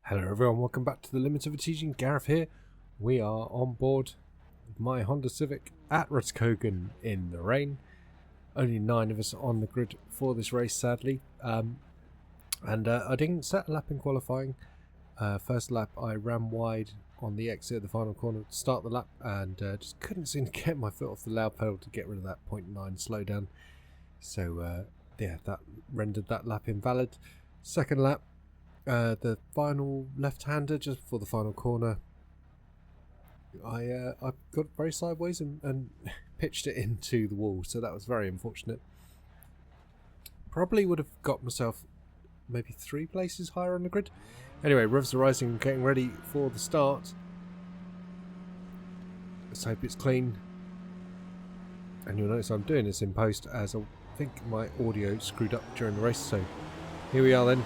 Hello everyone, welcome back to the Limits of a Teaching. Gareth here. We are on board my Honda Civic at Rudskogen in the rain. Only 9 of us on the grid for this race, sadly. I didn't set a lap in qualifying. First lap I ran wide on the exit of the final corner to start the lap and just couldn't seem to get my foot off the loud pedal to get rid of that 0.9 slowdown. So yeah, that rendered that lap invalid. Second lap, the final left-hander just before the final corner, I got very sideways and pitched it into the wall, so that was very unfortunate. Probably would have got myself maybe 3 places higher on the grid. Anyway, revs are rising, getting ready for the start. Let's hope it's clean. And you'll notice I'm doing this in post as I think my audio screwed up during the race, so here we are then.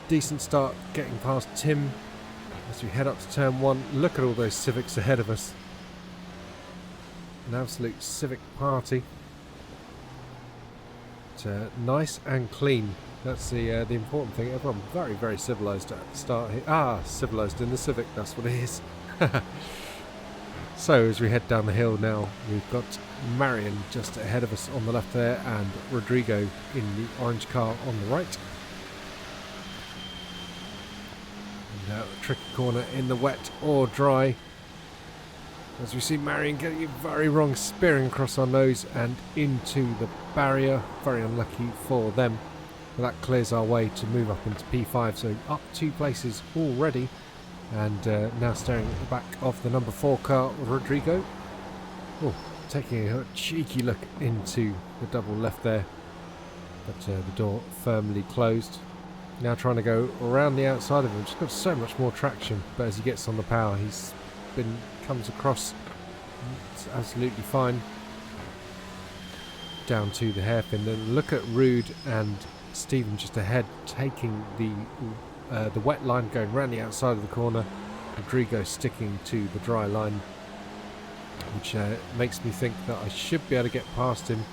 Decent start, getting past Tim as we head up to turn 1. Look at all those Civics ahead of us. An absolute Civic party. But, nice and clean. That's the important thing. Everyone very, very civilised at the start here. Civilised in the Civic, that's what it is. So as we head down the hill now, we've got Marion just ahead of us on the left there and Rodrigo in the orange car on the right. Tricky corner in the wet or dry as we see Marion getting it very wrong, spearing across our nose and into the barrier. Very unlucky for them, but that clears our way to move up into P5, so up 2 places already. And now staring at the back of the number 4 car, Rodrigo. Taking a cheeky look into the double left there, but the door firmly closed. Now trying to go around the outside of him. Just got so much more traction, but as he gets on the power, comes across. It's absolutely fine. Down to the hairpin. Then look at Rude and Stephen just ahead, taking the wet line, going around the outside of the corner. Rodrigo sticking to the dry line, which makes me think that I should be able to get past him.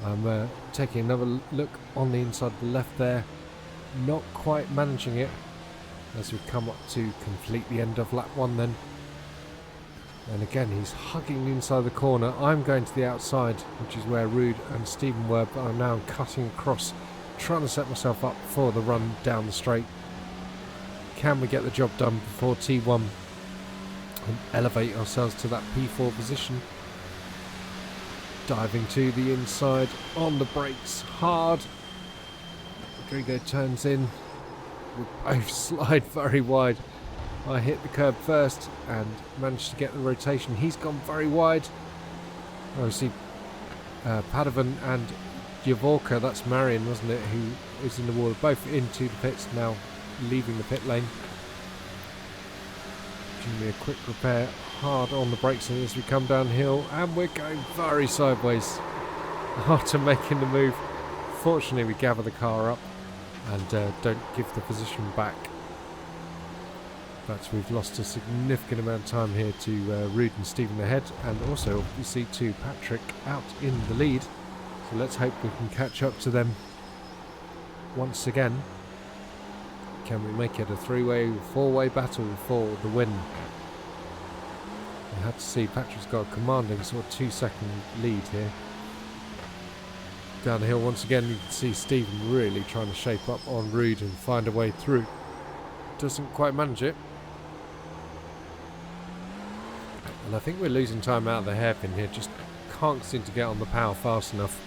I'm taking another look on the inside of the left there, not quite managing it as we come up to complete the end of lap 1 then. And again he's hugging the inside of the corner. I'm going to the outside, which is where Rude and Stephen were, but I'm now cutting across, trying to set myself up for the run down the straight. Can we get the job done before T1 and elevate ourselves to that P4 position? Diving to the inside, on the brakes, hard. Rodrigo turns in. We both slide very wide. I hit the curb first and managed to get the rotation. He's gone very wide. Obviously, Padovan and Javorka, that's Marion, wasn't it, who is in the wall, both into the pits, now leaving the pit lane. Giving me a quick repair, hard on the brakes as we come downhill, and we're going very sideways after making the move. Fortunately we gather the car up and don't give the position back, but we've lost a significant amount of time here to Rude and Stephen ahead, and also obviously to Patrick out in the lead, so let's hope we can catch up to them once again. Can we make it a 3-way, 4-way battle for the win? You have to see Patrick's got a commanding sort of 2-second lead here. Down the hill once again, you can see Stephen really trying to shape up on Rude and find a way through. Doesn't quite manage it. And I think we're losing time out of the hairpin here, just can't seem to get on the power fast enough.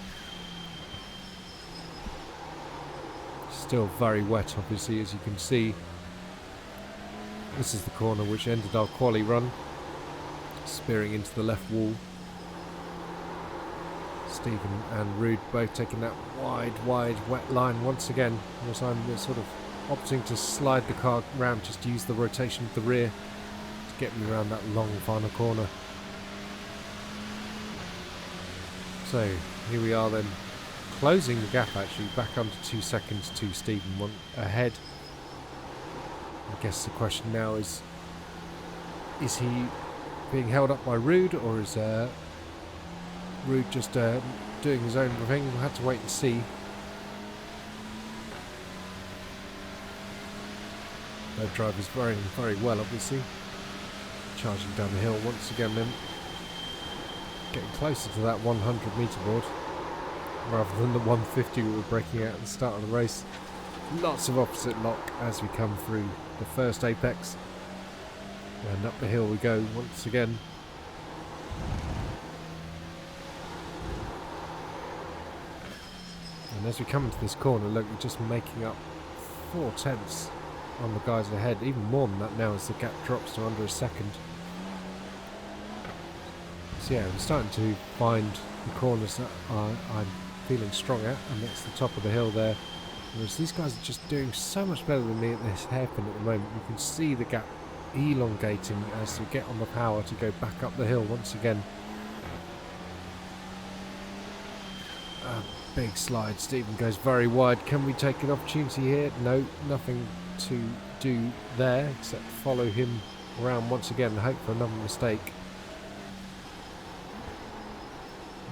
Still very wet, obviously, as you can see. This is the corner which ended our quali run, spearing into the left wall. Stephen and Rude both taking that wide wet line once again, as I'm sort of opting to slide the car round, just to use the rotation of the rear to get me around that long final corner. So here we are then, closing the gap actually, back under 2 seconds to Stephen, 1 ahead. I guess the question now is he being held up by Rude, or is Rude just doing his own thing? We'll have to wait and see. Both drivers very, very well, obviously. Charging down the hill once again then. Getting closer to that 100 metre board rather than the 150 we were breaking out at the start of the race. Lots of opposite lock as we come through the first apex. And up the hill we go once again. And as we come into this corner, look, we're just making up 4/10 on the guys ahead. Even more than that now as the gap drops to under a second. So yeah, we're starting to find the corners that I'm feeling strong at, and that's the top of the hill there. Whereas these guys are just doing so much better than me at this hairpin at the moment. You can see the gap elongating as we get on the power to go back up the hill once again. Big slide. Stephen goes very wide. Can we take an opportunity here? No, nothing to do there except follow him around once again and hope for another mistake.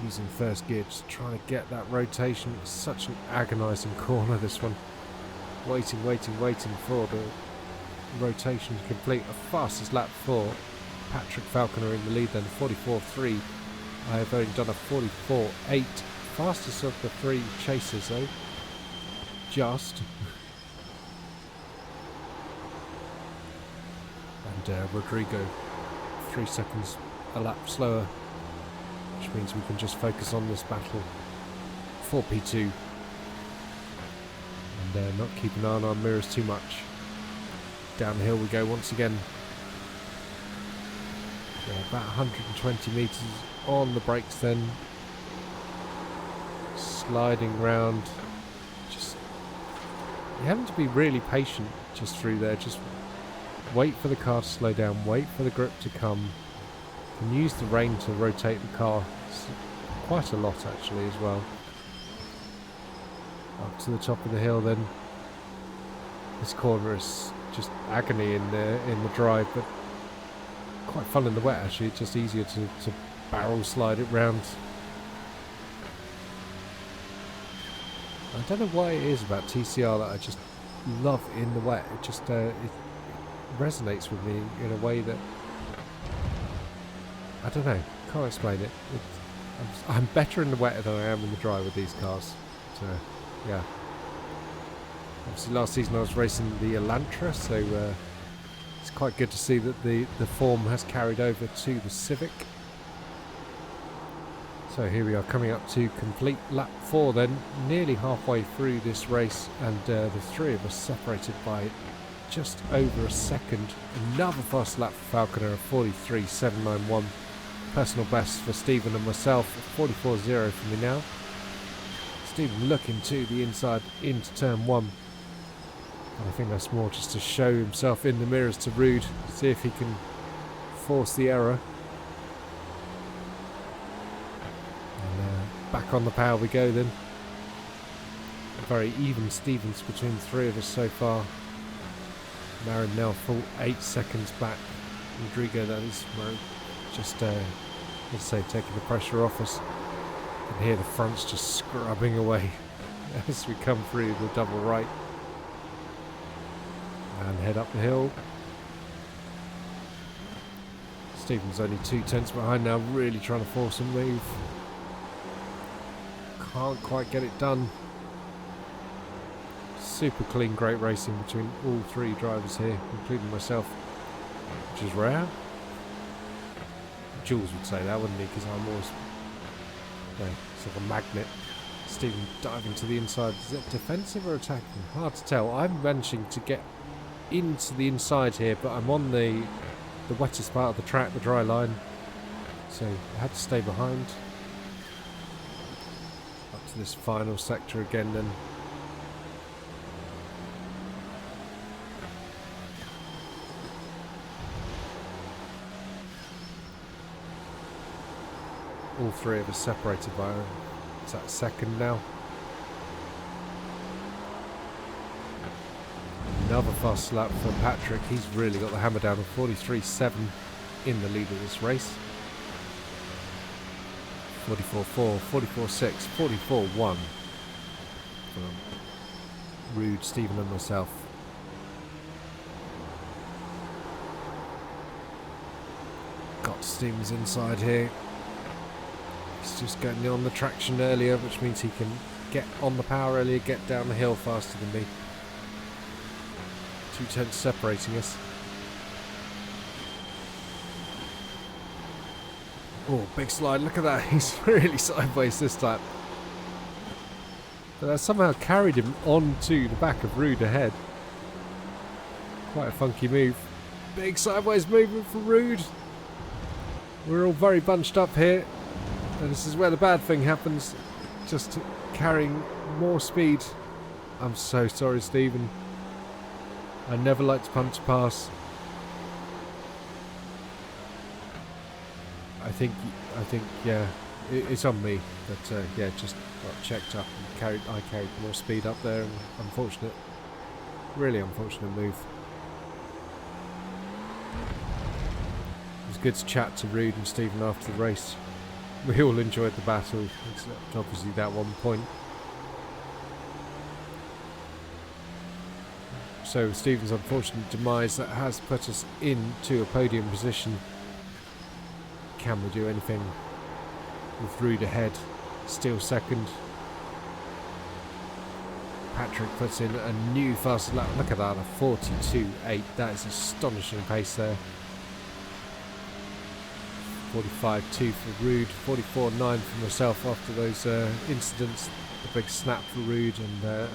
Using first gear, just trying to get that rotation. It's such an agonising corner, this one. Waiting for the rotation to complete. A fastest lap for Patrick Falconer in the lead then, 44.3. I have only done a 44.8. Fastest of the three chasers though. Just. And Rodrigo 3 seconds a lap slower, which means we can just focus on this battle for P2 and not keep an eye on our mirrors too much. Down the hill we go once again. About 120 metres on the brakes then. Sliding round. Just, you're having to be really patient just through there. Just wait for the car to slow down, wait for the grip to come. You can use the rain to rotate the car quite a lot actually as well. Up to the top of the hill then. This corner is just agony in the drive, but quite fun in the wet actually. It's just easier to barrel slide it round. I don't know why it is about TCR that I just love in the wet. It just it resonates with me in a way that I don't know. Can't explain it. I'm better in the wet than I am in the dry with these cars. So yeah. Obviously last season I was racing the Elantra, so it's quite good to see that the form has carried over to the Civic. So here we are coming up to complete lap 4 then, nearly halfway through this race, and the three of us separated by just over a second. Another fast lap for Falconer of 43.791. Personal best for Stephen and myself, 44.0 for me now. Stephen looking to the inside into turn 1. And I think that's more just to show himself in the mirrors to Rude, see if he can force the error. Back on the power we go then. A very even Stevens between the three of us so far. Marin now full 8 seconds back. Rodrigo that is just let's say taking the pressure off us. You can hear the fronts just scrubbing away as we come through the double right. And head up the hill. Stephen's only 2/10 behind now, really trying to force a move. Can't quite get it done. Super clean, great racing between all three drivers here, including myself, which is rare. Jules would say that, wouldn't he? Because I'm always sort of a magnet. Stephen diving to the inside. Is it defensive or attacking? Hard to tell. I'm managing to get into the inside here, but I'm on the wettest part of the track, the dry line, so I had to stay behind. To this final sector again then. All three of us separated by is that second now. Another fast lap for Patrick. He's really got the hammer down of 43.7 in the lead of this race. 44.4, 44.6, 44.1 from Rude, Stephen and myself. Steam's inside here. He's just getting on the traction earlier, which means he can get on the power earlier, get down the hill faster than me. 2 tenths separating us. Oh, big slide, look at that. He's really sideways this time. But that somehow carried him onto the back of Rude ahead. Quite a funky move. Big sideways movement for Rude. We're all very bunched up here. And this is where the bad thing happens. Just carrying more speed. I'm so sorry, Stephen. I never like to punch pass. I think, yeah, it's on me. But yeah, just got checked up and I carried more speed up there. And unfortunate, really unfortunate move. It was good to chat to Rude and Stephen after the race. We all enjoyed the battle, except obviously that one point. So Stephen's unfortunate demise, that has put us into a podium position. Can we do anything with Rude ahead? Still second. Patrick puts in a new fastest lap. Look at that, a 42.8. That is astonishing pace there. 45.2 for Rude, 44.9 for myself after those incidents. The big snap for Rude and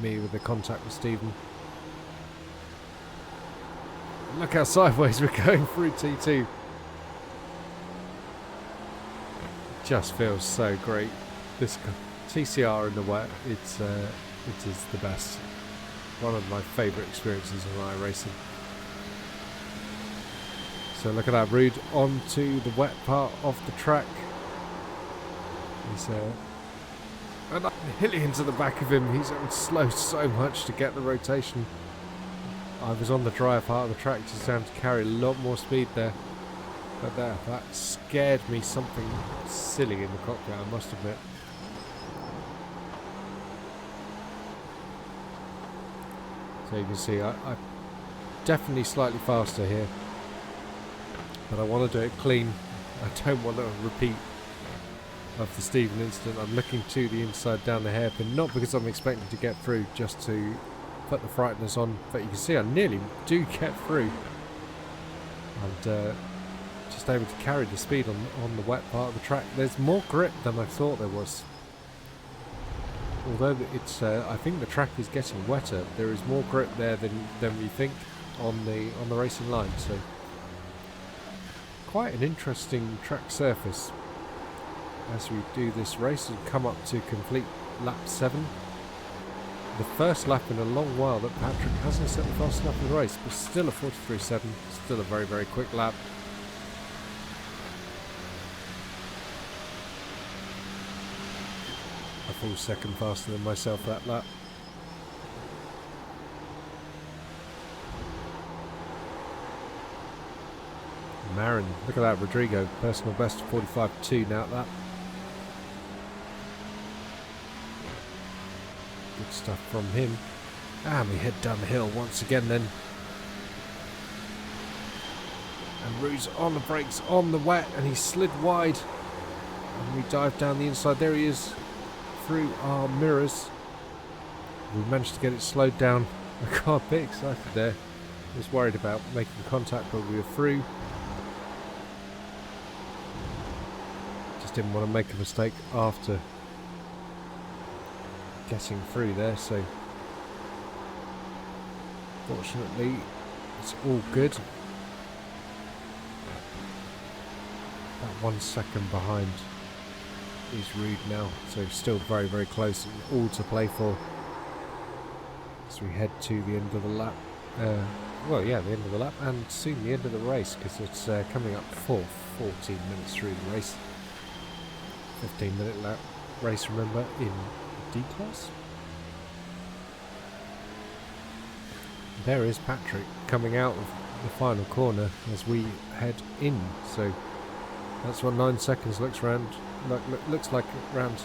me with the contact with Stephen. Look how sideways we're going through T2. Just feels so great. This TCR in the wet, it is the best. One of my favourite experiences in iRacing. So look at that, Rude onto the wet part of the track. He's and I'm hilly into the back of him. He's slowed so much to get the rotation. I was on the dry part of the track, just having to carry a lot more speed there. But that scared me something silly in the cockpit, I must admit. So you can see I'm definitely slightly faster here. But I want to do it clean. I don't want a repeat of the Stephen incident. I'm looking to the inside down the hairpin, not because I'm expecting to get through, just to put the frighteners on. But you can see I nearly do get through. And just able to carry the speed on the wet part of the track. There's more grip than I thought there was. Although it's, I think the track is getting wetter, there is more grip there than we think on the racing line. So quite an interesting track surface as we do this race and come up to complete lap 7. The first lap in a long while that Patrick hasn't set the fastest lap in the race, but still a 43.7, still a very, very quick lap. A full second faster than myself that lap. Marin, look at that, Rodrigo, personal best of 45.2 now at that. Good stuff from him. And we head down the hill once again then. And Rude's on the brakes, on the wet, and he slid wide. And we dive down the inside, there he is, through our mirrors. We managed to get it slowed down. I got a bit excited there. I was worried about making contact, but we were through. Just didn't want to make a mistake after getting through there, so fortunately it's all good. About 1 second behind is Rude now, so still very, very close and all to play for as we head to the end of the lap. Well, yeah, the end of the lap and soon the end of the race, because it's coming up for 14 minutes through the race. 15-minute lap race, remember, in D class. There is Patrick coming out of the final corner as we head in, so that's what 9 seconds looks like around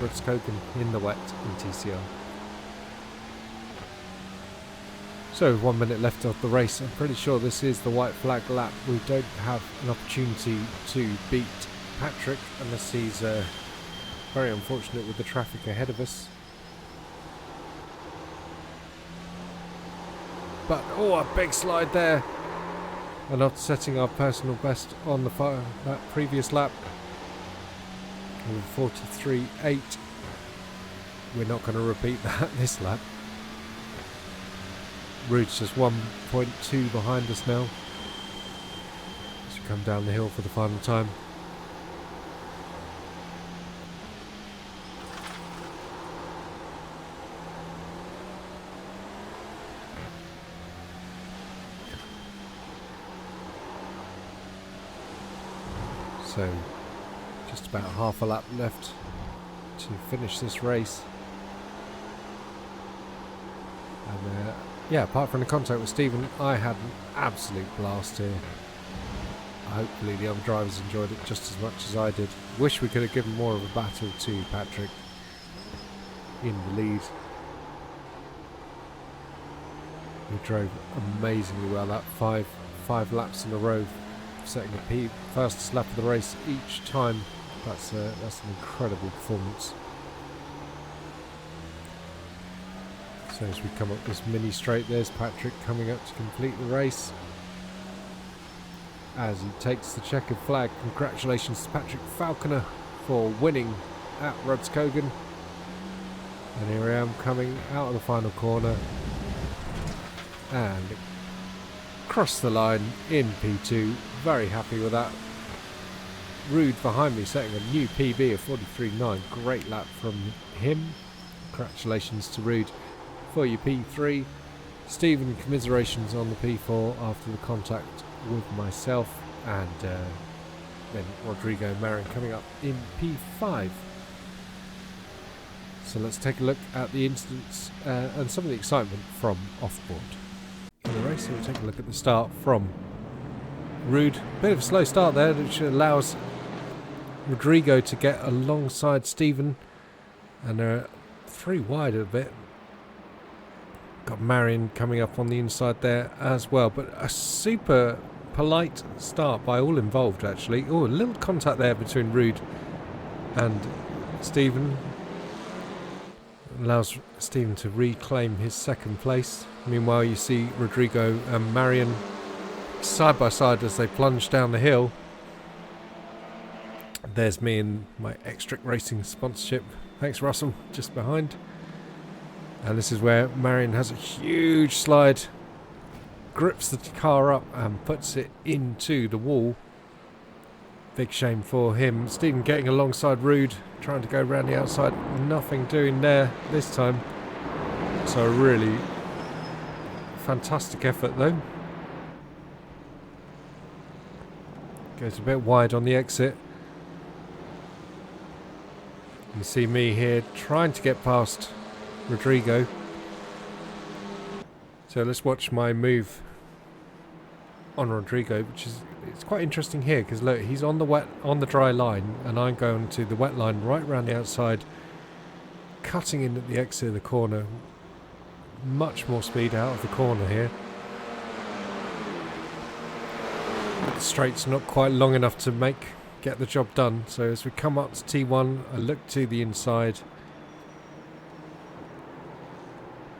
Rudskogen in the wet in TCR. So 1 minute left of the race. I'm pretty sure this is the white flag lap. We don't have an opportunity to beat Patrick unless he's very unfortunate with the traffic ahead of us. But, oh, a big slide there. And after setting our personal best on that previous lap, with 43.8, we're not going to repeat that this lap. Rude's just 1.2 behind us now as we come down the hill for the final time. So just about half a lap left to finish this race. And yeah, apart from the contact with Stephen, I had an absolute blast here. Hopefully the other drivers enjoyed it just as much as I did. Wish we could have given more of a battle to Patrick in the lead. He drove amazingly well, that five laps in a row, setting the fastest lap of the race each time. That's an incredible performance. So as we come up this mini straight, there's Patrick coming up to complete the race. As he takes the checkered flag, congratulations to Patrick Falconer for winning at Rudskogen. And here I am coming out of the final corner and across the line in P2. Very happy with that. Rude behind me setting a new PB of 43.9. Great lap from him. Congratulations to Rude for your P3. Stephen, commiserations on the P4 after the contact with myself, and then Rodrigo and Marion coming up in P5. So let's take a look at the incidents and some of the excitement from off-board in the race. So we'll take a look at the start from Rude. Bit of a slow start there, which allows Rodrigo to get alongside Stephen, and they're 3 wide a bit. Got Marion coming up on the inside there as well, but a super polite start by all involved actually. Oh, a little contact there between Rude and Stephen. Allows Stephen to reclaim his second place. Meanwhile, you see Rodrigo and Marion side by side as they plunge down the hill. There's me and my Extric Racing sponsorship. Thanks, Russell, just behind. And this is where Marion has a huge slide, grips the car up and puts it into the wall. Big shame for him. Stephen getting alongside Rude, trying to go around the outside. Nothing doing there this time. So a really fantastic effort though. Goes a bit wide on the exit. You see me here trying to get past Rodrigo. So let's watch my move on Rodrigo, which is, it's quite interesting here because look, he's on the dry line and I'm going to the wet line right around the outside, cutting in at the exit of the corner. Much more speed out of the corner here. But the straight's not quite long enough to get the job done. So as we come up to T1, I look to the inside.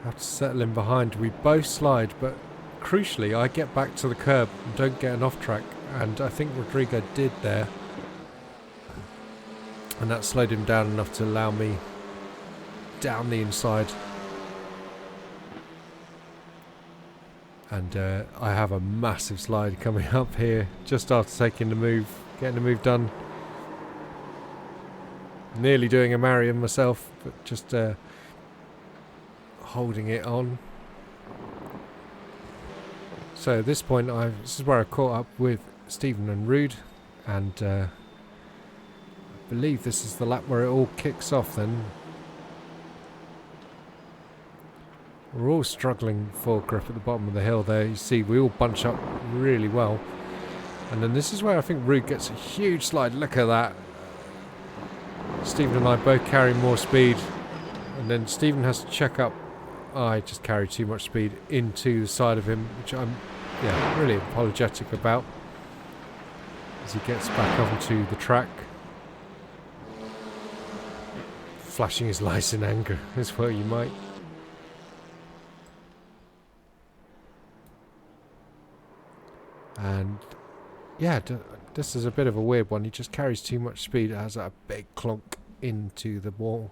Have to settle in behind. We both slide, but crucially I get back to the curb and don't get an off track, and I think Rodrigo did there, and that slowed him down enough to allow me down the inside. And I have a massive slide coming up here just after taking the move, getting the move done. Nearly doing a Marion myself, but just holding it on. So at this point, this is where I caught up with Stephen and Rude, and I believe this is the lap where it all kicks off then. We're all struggling for grip at the bottom of the hill there. You see we all bunch up really well, and then this is where I think Rude gets a huge slide. Look at that. Stephen and I both carry more speed, and then Stephen has to check up I just carried too much speed into the side of him, which I'm really apologetic about, as he gets back onto the track, flashing his lights in anger as well, you might. And yeah, this is a bit of a weird one. He just carries too much speed. It has a big clunk into the wall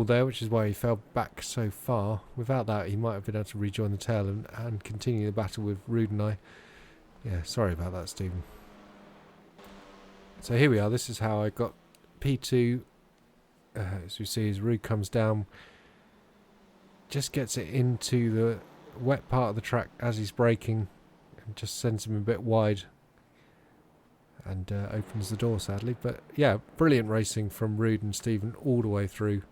there, which is why he fell back so far. Without that, he might have been able to rejoin the tail and continue the battle with Rude and I. Yeah, sorry about that, Stephen. So here we are. This is how I got P2. As we see, as Rude comes down, just gets it into the wet part of the track as he's braking, and just sends him a bit wide and opens the door, sadly. But yeah, brilliant racing from Rude and Stephen all the way through.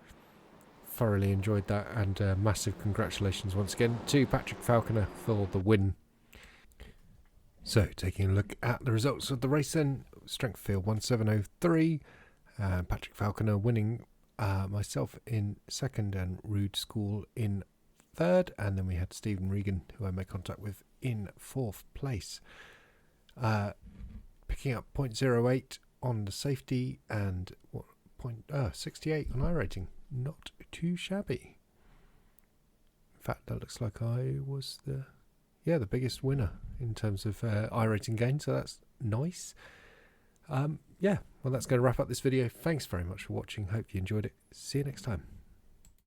Thoroughly enjoyed that, and massive congratulations once again to Patrick Falconer for the win. So, taking a look at the results of the race then, strength field 1703, Patrick Falconer winning, myself in second and Rude School in third, and then we had Stephen Regan, who I made contact with, in fourth place. Picking up 0.08 on the safety and 68 on iRacing. Not too shabby. In fact, that looks like I was the biggest winner in terms of iRacing gain, so that's nice. Well, that's going to wrap up this video. Thanks very much for watching. Hope you enjoyed it. See you next time.